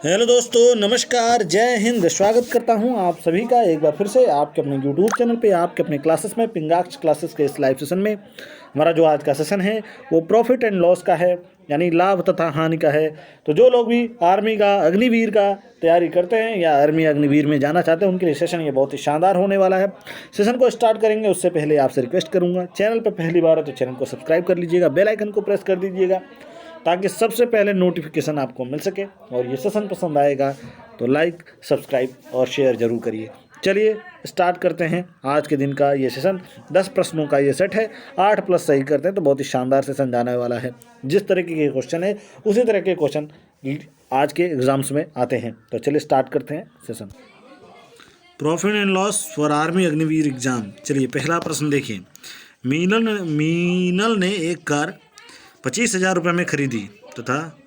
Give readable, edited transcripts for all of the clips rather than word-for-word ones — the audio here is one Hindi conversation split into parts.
हेलो दोस्तों, नमस्कार, जय हिंद। स्वागत करता हूं आप सभी का एक बार फिर से आपके अपने यूट्यूब चैनल पे, आपके अपने क्लासेस में, पिंगाक्ष क्लासेस के इस लाइव सेशन में। हमारा जो आज का सेशन है वो प्रॉफिट एंड लॉस का है, यानी लाभ तथा हानि का है। तो जो लोग भी आर्मी का, अग्निवीर का तैयारी करते हैं या आर्मी अग्निवीर में जाना चाहते हैं, उनके लिए सेशन ये बहुत ही शानदार होने वाला है। सेशन को स्टार्ट करेंगे उससे पहले आपसे रिक्वेस्ट करूँगा, चैनल पर पहली बार है तो चैनल को सब्सक्राइब कर लीजिएगा, बेल आइकन को प्रेस कर दीजिएगा ताकि सबसे पहले नोटिफिकेशन आपको मिल सके। और ये सेशन पसंद आएगा तो लाइक, सब्सक्राइब और शेयर ज़रूर करिए। चलिए स्टार्ट करते हैं आज के दिन का ये सेशन। 10 प्रश्नों का ये सेट है, 8 प्लस सही करते हैं तो बहुत ही शानदार सेशन जाने वाला है। जिस तरीके के क्वेश्चन है उसी तरह के क्वेश्चन आज के एग्जाम्स में आते हैं। तो चलिए स्टार्ट करते हैं session. Profit and loss for army Agniveer exam. चलिए पहला प्रश्न देखिए। मीनल ने एक कार 25,000 रुपये में खरीदी तथा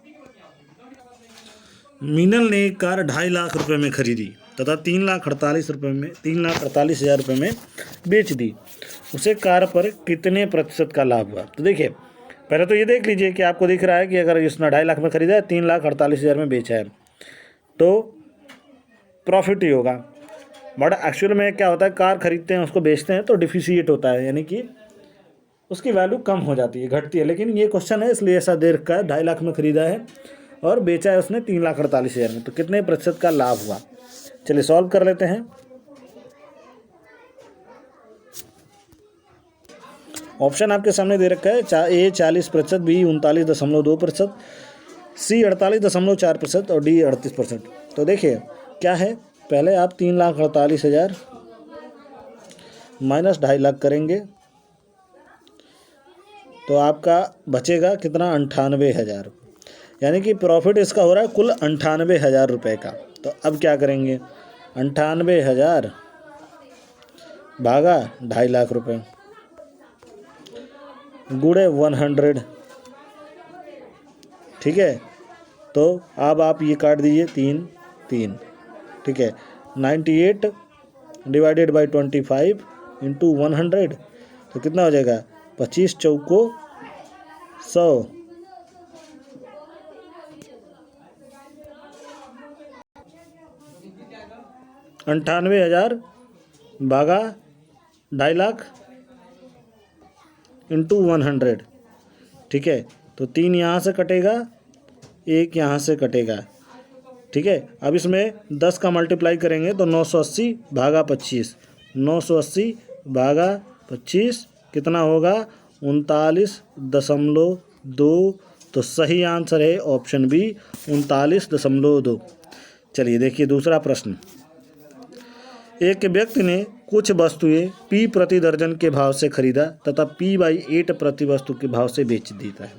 मीनल ने एक कार 2.5 लाख रुपये में खरीदी तथा 3,48,000 रुपये में बेच दी। उसे कार पर कितने प्रतिशत का लाभ हुआ? तो देखिए, पहले तो ये देख लीजिए कि आपको दिख रहा है कि अगर इसने 2.5 लाख में खरीदा है, 3,48,000 में बेचा है तो प्रॉफिट ही होगा। बट एक्चुअल में क्या होता है, कार खरीदते हैं उसको बेचते हैं तो डिफिशिएट होता है, यानी कि उसकी वैल्यू कम हो जाती है, घटती है। लेकिन ये क्वेश्चन है इसलिए ऐसा दे रखा है, 2.5 लाख में खरीदा है और बेचा है उसने 3,48,000 में, तो कितने प्रतिशत का लाभ हुआ? चलिए सॉल्व कर लेते हैं। ऑप्शन आपके सामने दे रखा है, ए 40%, बी 39.2%, सी 48.4% और डी 38%। तो देखिए क्या है, पहले आप 3,48,000 माइनस 2.5 लाख करेंगे तो आपका बचेगा कितना? 98,000। यानी कि प्रॉफिट इसका हो रहा है कुल 98,000 रुपये का। तो अब क्या करेंगे, 98,000 भागा 2.5 लाख रुपये गुणे 100। ठीक है, तो अब आप ये काट दीजिए 3 3। ठीक है, 98 डिवाइडेड बाई 25 इंटू 100 तो कितना हो जाएगा? 25 चौको 100। 98,000 भागा 2.5 लाख इंटू 100। ठीक है, तो 3 यहाँ से कटेगा, 1 यहाँ से कटेगा। ठीक है, अब इसमें 10 का मल्टीप्लाई करेंगे तो 980 भागा 25, 980 भागा 25 कितना होगा? 39.2। तो सही आंसर है ऑप्शन बी, 39.2। चलिए देखिए दूसरा प्रश्न। एक व्यक्ति ने कुछ वस्तुएं P प्रति दर्जन के भाव से खरीदा तथा P/8 प्रति वस्तु के भाव से बेच देता है,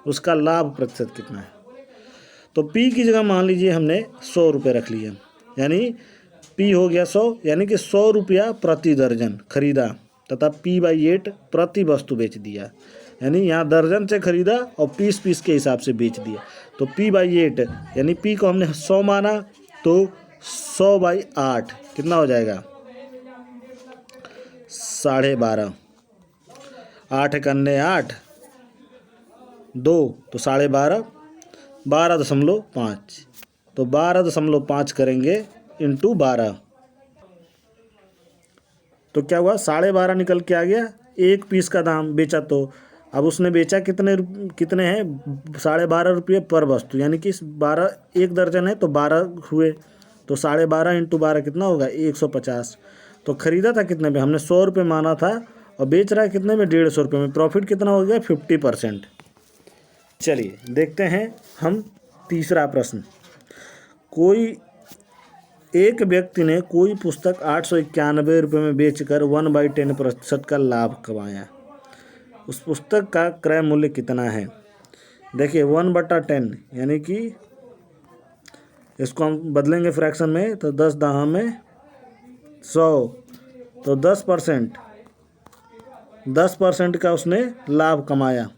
उसका लाभ प्रतिशत कितना है? तो P की जगह मान लीजिए हमने 100 रुपये रख लिया, यानी P हो गया 100, यानी कि 100 रुपया प्रति दर्जन खरीदा तथा P/8 प्रति वस्तु बेच दिया, यानी यहाँ दर्जन से खरीदा और पीस के हिसाब से बेच दिया। तो P/8 यानी P को हमने 100 माना तो 100/8 कितना हो जाएगा? 12.5। 8 कन्ने 8 2 तो 12.5, 12.5। तो 12.5 करेंगे इंटू 12 तो क्या हुआ? 12.5 निकल के आ गया। एक पीस का दाम बेचा तो अब उसने बेचा कितने हैं? 12.5 रुपये पर वस्तु, यानी कि 12 एक दर्जन है तो 12 हुए, तो 12.5 इंटू 12 कितना होगा? 150। तो खरीदा था कितने में? हमने 100 रुपये माना था और बेच रहा है कितने में? 150 रुपये में। प्रॉफिट कितना हो गया? 50%। चलिए देखते हैं हम तीसरा प्रश्न। एक व्यक्ति ने कोई पुस्तक 891 रुपये में बेचकर 1/10% का लाभ कमाया। उस पुस्तक का क्रय मूल्य कितना है? देखिए 1/10 यानी कि इसको हम बदलेंगे फ्रैक्शन में तो 10 दहा में 100, तो 10% का उसने लाभ कमाया।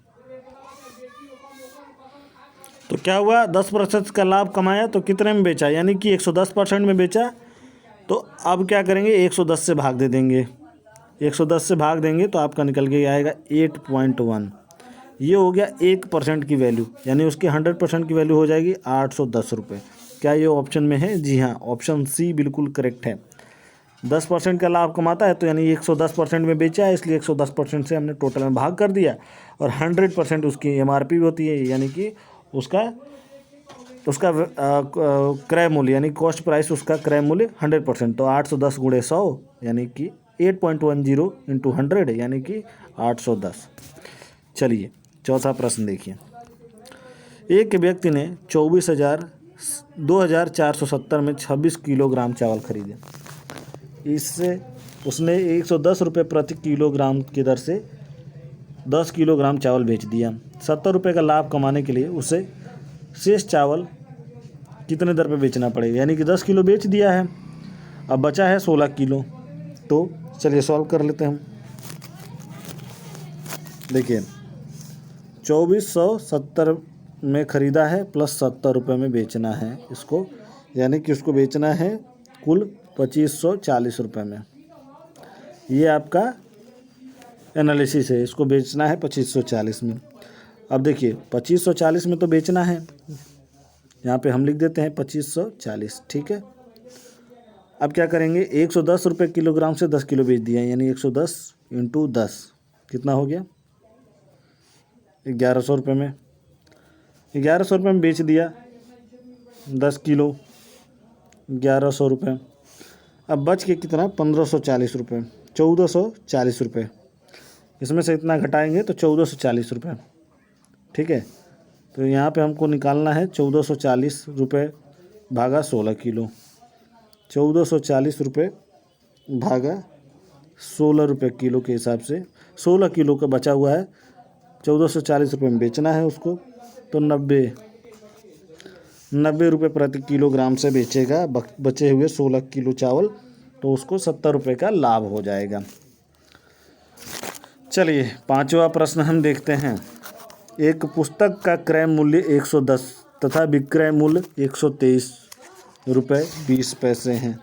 तो क्या हुआ? 10% का लाभ कमाया तो कितने में बेचा? यानी कि 110% में बेचा। तो अब क्या करेंगे? 110 से भाग दे देंगे, 110 से भाग देंगे तो आपका निकल के आएगा 8.1, ये हो गया 1% की वैल्यू, यानी उसकी 100% की वैल्यू हो जाएगी 810 रुपये। क्या ये ऑप्शन में है? जी हाँ, ऑप्शन सी बिल्कुल करेक्ट है। 10% का लाभ कमाता है तो यानी 110% में बेचा है, इसलिए 110% से हमने टोटल में भाग कर दिया, और 100% उसकी MRP होती है, यानी कि उसका क्रय मूल्य यानी कॉस्ट प्राइस, उसका क्रय मूल्य 100%। तो 810 गुणे 100 यानी कि 8.10 इंटू 100 यानी कि 810। चलिए चौथा प्रश्न देखिए। एक व्यक्ति ने 2,470 में 26 किलोग्राम चावल खरीदे। इससे उसने 110 रुपये प्रति किलोग्राम की दर से 10 किलोग्राम चावल बेच दिया। 70 रुपये का लाभ कमाने के लिए उसे शेष चावल कितने दर पे बेचना पड़ेगा? यानी कि 10 किलो बेच दिया है, अब बचा है 16 किलो। तो चलिए सॉल्व कर लेते हैं हम। देखिए 2470 में ख़रीदा है प्लस 70 रुपये में बेचना है इसको, यानी कि उसको बेचना है कुल 2540 रुपये में। ये आपका एनालिसिस है, इसको बेचना है 2540 में। अब देखिए 2540 में तो बेचना है, यहाँ पे हम लिख देते हैं 2540, ठीक है। अब क्या करेंगे, 110 रुपये किलोग्राम से 10 किलो बेच दिया, यानी 110 इंटू 10 कितना हो गया? 1100 रुपये में। 1100 रुपये में बेच दिया 10 किलो, 1100 रुपये। अब बच के कितना? 1540 रुपये, 1440 रुपये। इसमें से इतना घटाएंगे तो 1440 रुपये, ठीक है। तो यहाँ पे हमको निकालना है 1440 रुपये भागा 16 किलो। 1440 रुपये भागा 16 रुपये किलो के हिसाब से 16 किलो का बचा हुआ है, 1440 रुपये में बेचना है उसको, तो 90 रुपये प्रति किलोग्राम से बेचेगा बचे हुए 16 किलो चावल, तो उसको 70 रुपये का लाभ हो जाएगा। चलिए पांचवा प्रश्न हम देखते हैं। एक पुस्तक का क्रय मूल्य 110 तथा विक्रय मूल्य 123 रुपये 20 पैसे हैं।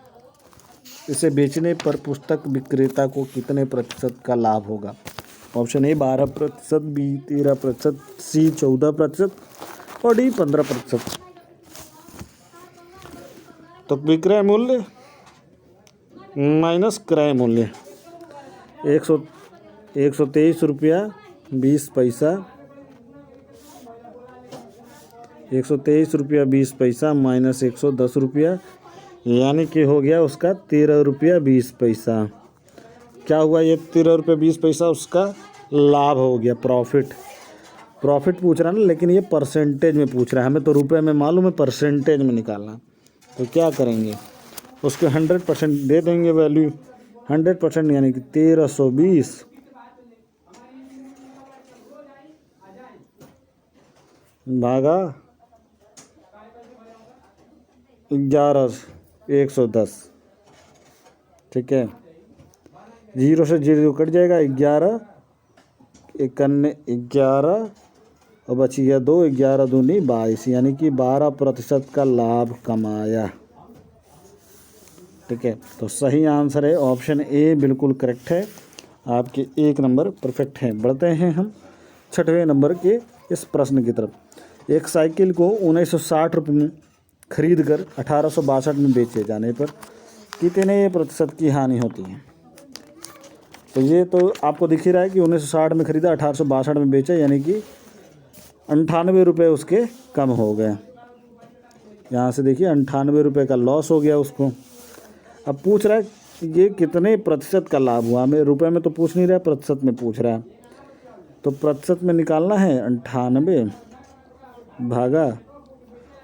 इसे बेचने पर पुस्तक विक्रेता को कितने प्रतिशत का लाभ होगा? ऑप्शन ए 12%, बी 13%, सी 14% और डी 15%। तो विक्रय मूल्य माइनस क्रय मूल्य 123 रुपया 20 पैसा, 123 रुपया 20 पैसा माइनस 110 रुपया, यानी कि हो गया उसका 13 रुपया 20 पैसा। क्या हुआ? ये 13 रुपये 20 पैसा उसका लाभ हो गया, प्रॉफिट पूछ रहा है ना, लेकिन ये परसेंटेज में पूछ रहा है, हमें तो रुपए में मालूम है, परसेंटेज में निकालना। तो क्या करेंगे, उसके 100% दे देंगे वैल्यू, 100% यानी कि 1320 भागा 110, ठीक है। 0 से 0 कट जाएगा, 11 11 और बची गया 2, 11 दूनी 22, यानी कि 12% का लाभ कमाया, ठीक है। तो सही आंसर है ऑप्शन ए, बिल्कुल करेक्ट है, आपके 1 नंबर परफेक्ट है। बढ़ते हैं हम 6वें नंबर के इस प्रश्न की तरफ। एक साइकिल को 1960 रुपये में खरीद कर 1862 में बेचे जाने पर कितने प्रतिशत की हानि होती है? तो ये तो आपको दिख ही रहा है कि 1960 में खरीदा, 1862 में बेचा, यानी कि 98 रुपये उसके कम हो गए। यहाँ से देखिए 98 रुपये का लॉस हो गया उसको। अब पूछ रहा है ये कितने प्रतिशत का लाभ हुआ, हमें रुपए में तो पूछ नहीं रहा, प्रतिशत में पूछ रहा है। तो प्रतिशत में निकालना है 98 भागा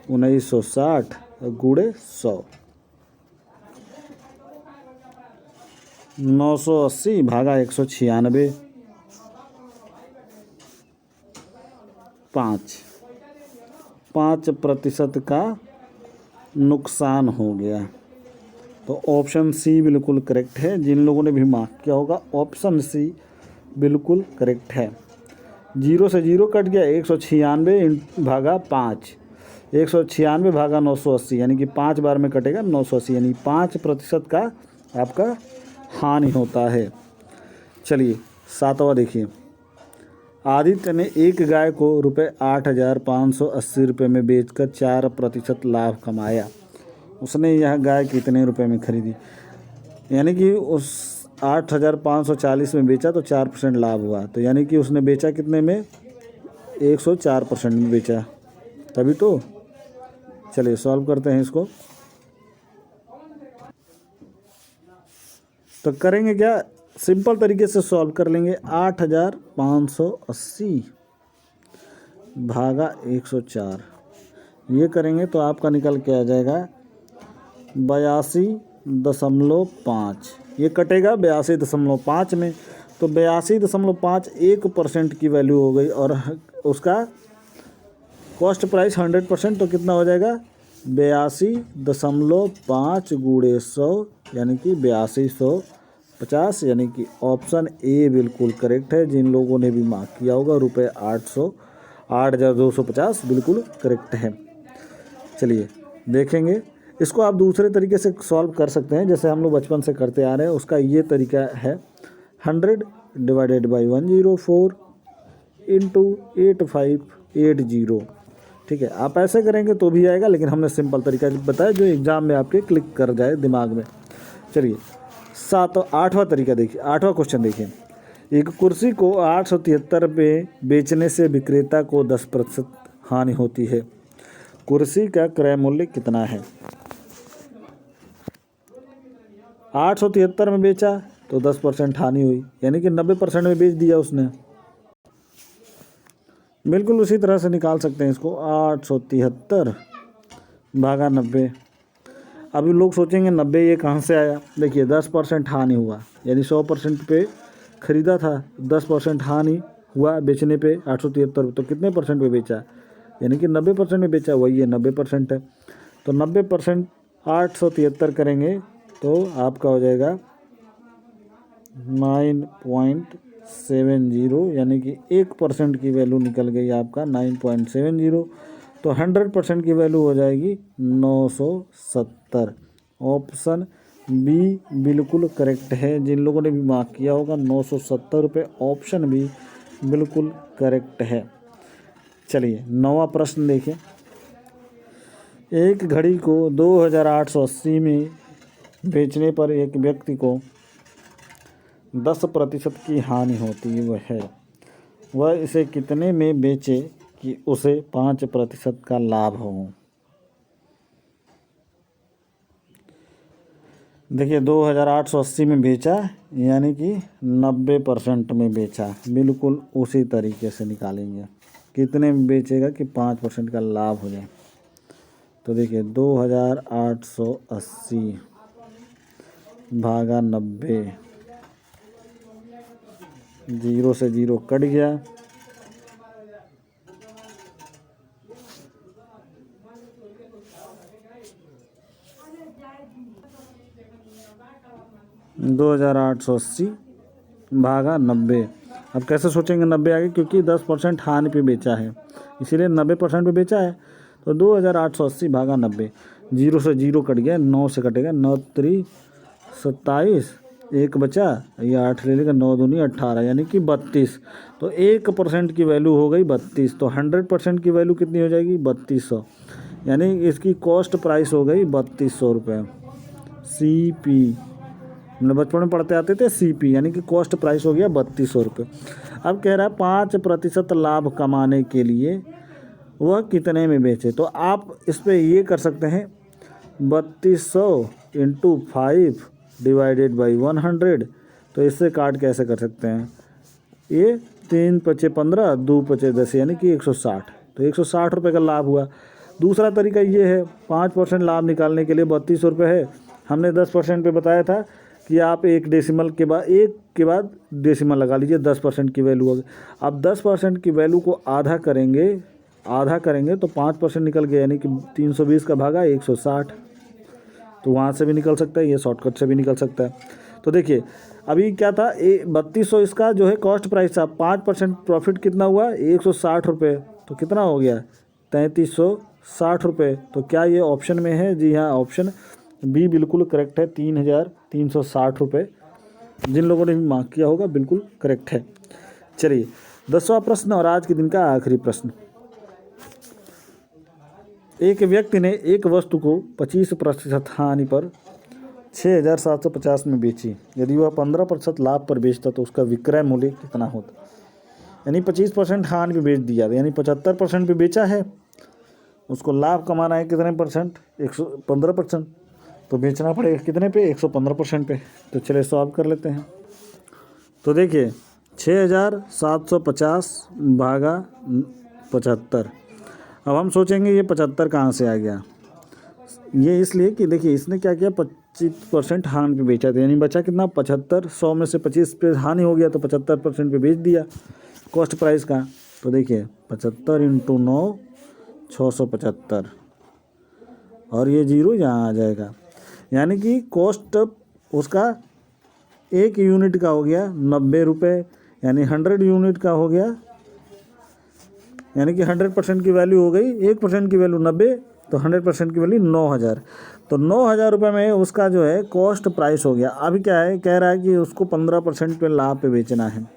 1960 गुणे 100, 980 भागा 196, 5% का नुकसान हो गया। तो ऑप्शन सी बिल्कुल करेक्ट है। जिन लोगों ने भी मार्क किया होगा ऑप्शन सी बिल्कुल करेक्ट है। 0 से 0 कट गया, 196 भागा 5, 196 भागा 980, यानी कि 5 बार में कटेगा 980, यानी 5% का आपका हानि होता है। चलिए 7वां देखिए। आदित्य ने एक गाय को ₹8,580 में बेचकर 4% लाभ कमाया। उसने यह गाय कितने रुपए में खरीदी? यानी कि उस 8,540 में बेचा तो 4% लाभ हुआ, तो यानी कि उसने बेचा कितने में? 104% में बेचा, तभी तो। चलिए सॉल्व करते हैं इसको। तो करेंगे क्या, सिंपल तरीके से सॉल्व कर लेंगे। 8,580 भागा 104, ये करेंगे तो आपका निकल के आ जाएगा 82.5। ये कटेगा 82.5 में, तो 82.5 1% की वैल्यू हो गई, और उसका कॉस्ट प्राइस 100%, तो कितना हो जाएगा? 82.5 गुणे 100 यानी कि 8250, यानी कि ऑप्शन ए बिल्कुल करेक्ट है। जिन लोगों ने भी मार्क किया होगा ₹8,250 बिल्कुल करेक्ट है। चलिए देखेंगे इसको, आप दूसरे तरीके से सॉल्व कर सकते हैं, जैसे हम लोग बचपन से करते आ रहे हैं। उसका ये तरीका है 100 डिवाइडेड बाई 104 इंटू 8580। ठीक है, आप ऐसे करेंगे तो भी आएगा, लेकिन हमने सिंपल तरीका बताया जो एग्जाम में आपके क्लिक कर जाए दिमाग में। चलिए 8वां तरीका देखिए, 8वां क्वेश्चन देखिए। एक कुर्सी को 873 में बेचने से विक्रेता को 10% हानि होती है। कुर्सी का क्रय मूल्य कितना है? 873 में बेचा तो 10% हानि हुई, यानी कि 90% में बेच दिया उसने। बिल्कुल उसी तरह से निकाल सकते हैं इसको, 873 भागा 90। अभी लोग सोचेंगे 90 ये कहाँ से आया? देखिए 10% हानि हुआ, यानी 100% पे ख़रीदा था, 10% हानि हुआ बेचने पे 873, तो कितने परसेंट पे बेचा? यानी कि 90% में बेचा, वही है 90% है। तो 90% 873 करेंगे तो आपका हो जाएगा 9.70, यानी कि 1% की वैल्यू निकल गई आपका 9.70। तो 100% की वैल्यू हो जाएगी 970। ऑप्शन बी बिल्कुल करेक्ट है। जिन लोगों ने भी मार्क किया होगा 970 रुपये, ऑप्शन बी बिल्कुल करेक्ट है। चलिए 9वां प्रश्न देखिए। एक घड़ी को 2,880 में बेचने पर एक व्यक्ति को 10% की हानि होती है। वह इसे कितने में बेचे कि उसे 5% का लाभ हो? देखिए 2,880 में बेचा, यानी कि 90% में बेचा। बिल्कुल उसी तरीके से निकालेंगे, कितने में बेचेगा कि 5% का लाभ हो जाए। तो देखिए 2,880 भागा 90, 0 से 0 कट गया, 2,880 भागा 90। अब कैसे सोचेंगे 90 आगे, क्योंकि 10% हानि पे बेचा है, इसीलिए 90% पे बेचा है। तो 2,880 भागा 90, 0 से 0 कट गया, 9 से कटेगा, 9 3 27, एक बचा, ये 8 ले लेगा, 9 दूनी 18, यानी कि 32। तो 1% की वैल्यू हो गई 32। तो 100% की वैल्यू कितनी हो जाएगी? 3200, यानी इसकी कॉस्ट प्राइस हो गई 3200 रुपये। CP हमने बचपन में पढ़ते आते थे, CP यानी कि कॉस्ट प्राइस हो गया 3200 रुपये। अब कह रहा है 5% लाभ कमाने के लिए वह कितने में बेचे। तो आप इस पर ये कर सकते हैं 3200 इंटू 5 डिवाइडेड बाई 100। तो इससे काट कैसे कर सकते हैं, ये 3 पचे 15, 2 पचे 10, यानी कि 160। तो 160 रुपये का लाभ हुआ। दूसरा तरीका ये है, 5% लाभ निकालने के लिए 3200 रुपये है, हमने 10% पे बताया था कि आप एक के बाद डेसिमल लगा लीजिए, 10% की वैल्यू होगी। अब 10% की वैल्यू को आधा करेंगे तो 5% निकल गया, यानी कि 320 का भागा 160। तो वहाँ से भी निकल सकता है, ये शॉर्टकट से भी निकल सकता है। तो देखिए अभी क्या था, 3200 इसका जो है कॉस्ट प्राइस था, 5% प्रॉफिट कितना हुआ? 160 रुपये। तो कितना हो गया? 3360 रुपये। तो क्या ये ऑप्शन में है? जी हाँ, ऑप्शन बी बिल्कुल करेक्ट है, 3,360 रुपये। जिन लोगों ने भी मार्क किया होगा बिल्कुल करेक्ट है। चलिए 10वां प्रश्न और आज के दिन का आखिरी प्रश्न। एक व्यक्ति ने एक वस्तु को 25% हानि पर 6,750 में बेची। यदि वह 15% लाभ पर बेचता तो उसका विक्रय मूल्य कितना होता? यानी 25% हानि पे बेच दिया, यानी 75% पे बेचा है, उसको लाभ कमाना है कितने परसेंट? 115%। तो बेचना पड़ेगा कितने पे? 115% पे। तो चलिए सॉल्व कर लेते हैं। तो देखिए 6,750 भागा 75। अब हम सोचेंगे ये 75 कहाँ से आ गया। ये इसलिए कि देखिए इसने क्या किया, 25% हानि पे बेचा था, यानी बचा कितना? 75। 100 में से 25 पे हानि हो गया तो 75% पे बेच दिया कॉस्ट प्राइस का। तो देखिए 75 × 9 675 और ये जीरो यहाँ आ जाएगा। यानी कि कॉस्ट उसका 1 यूनिट का हो गया 90 रुपये, यानी 100 यूनिट का हो गया, यानी कि 100% की वैल्यू हो गई, 1% की वैल्यू 90, तो 100% की वैल्यू 9,000। तो 9,000 रुपये में उसका जो है कॉस्ट प्राइस हो गया। अभी क्या है, कह रहा है कि उसको 15% पे लाभ पे बेचना है।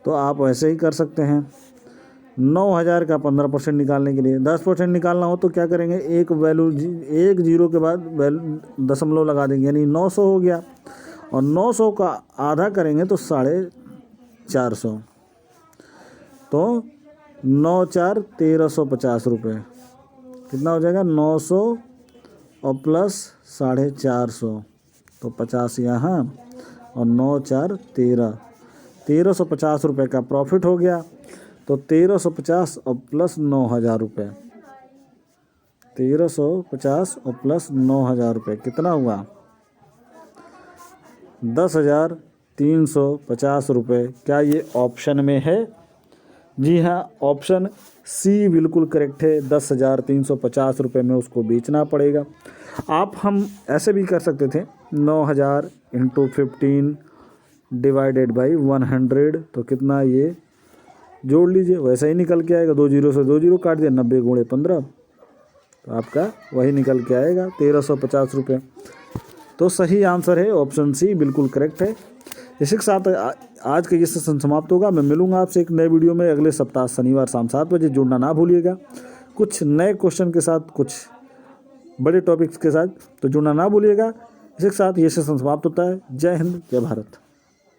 तो आप वैसे ही कर सकते हैं। 9,000 का 15% निकालने के लिए 10% निकालना हो तो क्या करेंगे, एक वैल्यू एक जीरो के बाद दशमलव लगा देंगे, यानी 900 हो गया। और 900 का आधा करेंगे तो 450, तो 9 4 1,350 रुपये। कितना हो जाएगा? 900 और प्लस 450, तो 50 यहाँ और 9 4 1350 रुपये का प्रॉफिट हो गया। तो 1350 और प्लस 9,000 रुपये, 1350 और प्लस 9,000 रुपये कितना हुआ? 10,350 रुपये। क्या ये ऑप्शन में है? जी हाँ, ऑप्शन सी बिल्कुल करेक्ट है। 10,350 रुपये में उसको बेचना पड़ेगा। हम ऐसे भी कर सकते थे, 9,000 × 15 डिवाइडेड बाई 100, तो कितना ये जोड़ लीजिए, वैसा ही निकल के आएगा। 2 जीरो से 2 जीरो काट दिया, 90 × 15, तो आपका वही निकल के आएगा 1,350 रुपये। तो सही आंसर है ऑप्शन सी, बिल्कुल करेक्ट है। इसी के साथ आज का ये सेशन समाप्त होगा। मैं मिलूंगा आपसे एक नए वीडियो में अगले सप्ताह शनिवार शाम 7 बजे। जुड़ना ना भूलिएगा कुछ नए क्वेश्चन के साथ, कुछ बड़े टॉपिक्स के साथ, तो जुड़ना ना भूलिएगा। इसी के साथ ये सेशन समाप्त होता है। जय हिंद, जय भारत।